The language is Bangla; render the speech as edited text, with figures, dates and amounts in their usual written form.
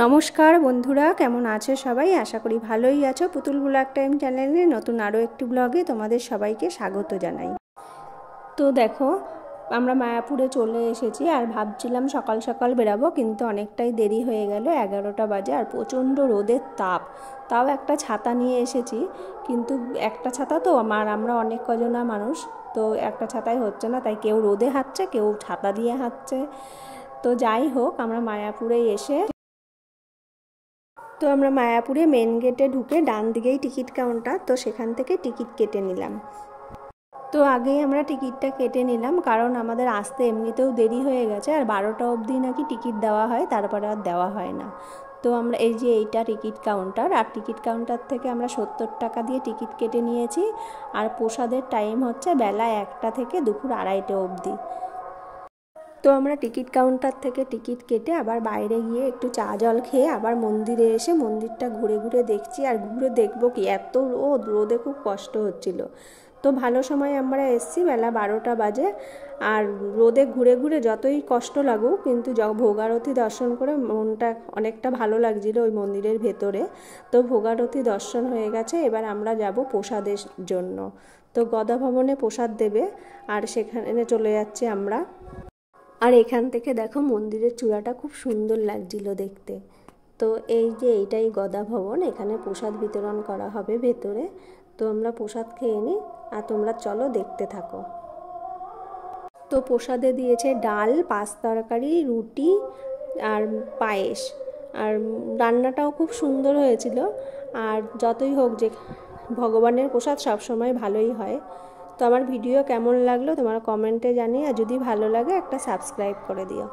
নমস্কার বন্ধুরা, কেমন আছো সবাই? আশা করি ভালোই আছো। পুতুল ব্লগ টাইম চ্যানেলে নতুন আরও একটি ব্লগে তোমাদের সবাইকে স্বাগত জানাই। তো দেখো, আমরা মায়াপুরে চলে এসেছি আর ভাবছিলাম সকাল সকাল বেরাবো, কিন্তু অনেকটাই দেরি হয়ে গেল। 11টা বাজে আর প্রচণ্ড রোদের তাপ। তাও একটা ছাতা নিয়ে এসেছি, কিন্তু একটা ছাতা তো আমরা অনেক কজনা মানুষ, তো একটা ছাতাই হচ্ছে না, তাই কেউ রোদে হাঁটছে, কেউ ছাতা দিয়ে হাঁটছে। তো যাই হোক, আমরা মায়াপুরে এসে আমরা মায়াপুরে মেন গেটে ঢুকে ডান দিকেই টিকিট কাউন্টার, তো সেখান থেকে টিকিট কেটে নিলাম। তো আগেই আমরা টিকিটটা কেটে নিলাম, কারণ আমাদের আসতে এমনিতেও দেরি হয়ে গেছে, আর 12টা অবধি নাকি টিকিট দেওয়া হয়, তারপরে আর দেওয়া হয় না। তো আমরা এইটা টিকিট কাউন্টার, আর টিকিট কাউন্টার থেকে আমরা 70 টাকা দিয়ে টিকিট কেটে নিয়েছি। আর প্রসাদের টাইম হচ্ছে বেলা 1টা থেকে দুপুর 2:30 অবধি। তো আমরা টিকিট কাউন্টার থেকে টিকিট কেটে আবার বাইরে গিয়ে একটু চা জল খেয়ে আবার মন্দিরে এসে মন্দিরটা ঘুরে ঘুরে দেখছি। আর ঘুরে দেখবো কি, এত রোদে খুব কষ্ট হচ্ছিল। তো ভালো সময় আমরা এসেছি, বেলা 12টা বাজে। আর রোদে ঘুরে ঘুরে যতই কষ্ট লাগুক, কিন্তু ভোগারতি দর্শন করে মনটা অনেকটা ভালো লাগছিল ওই মন্দিরের ভেতরে। তো ভোগারতি দর্শন হয়ে গেছে, এবার আমরা যাব প্রসাদের জন্য। তো গদা ভবনে প্রসাদ দেবে, আর সেখানে চলে যাচ্ছি আমরা। আর এখান থেকে দেখো মন্দিরের চূড়াটা খুব সুন্দর লাগছিল দেখতে। তো এইটাই গদা ভবন, এখানে প্রসাদ বিতরণ করা হবে ভেতরে। তো আমরা প্রসাদ খেয়ে নিই, আর তোমরা চলো দেখতে থাকো। তো প্রসাদে দিয়েছে ডাল, 5 তরকারি, রুটি আর পায়েস। আর রান্নাটাও খুব সুন্দর হয়েছিল। আর যতই হোক, যে ভগবানের প্রসাদ সবসময় ভালোই হয়। তো আমার ভিডিও কেমন লাগলো তোমার কমেন্টে জানিয়ে, আর যদি ভালো লাগে একটা সাবস্ক্রাইব করে দিও।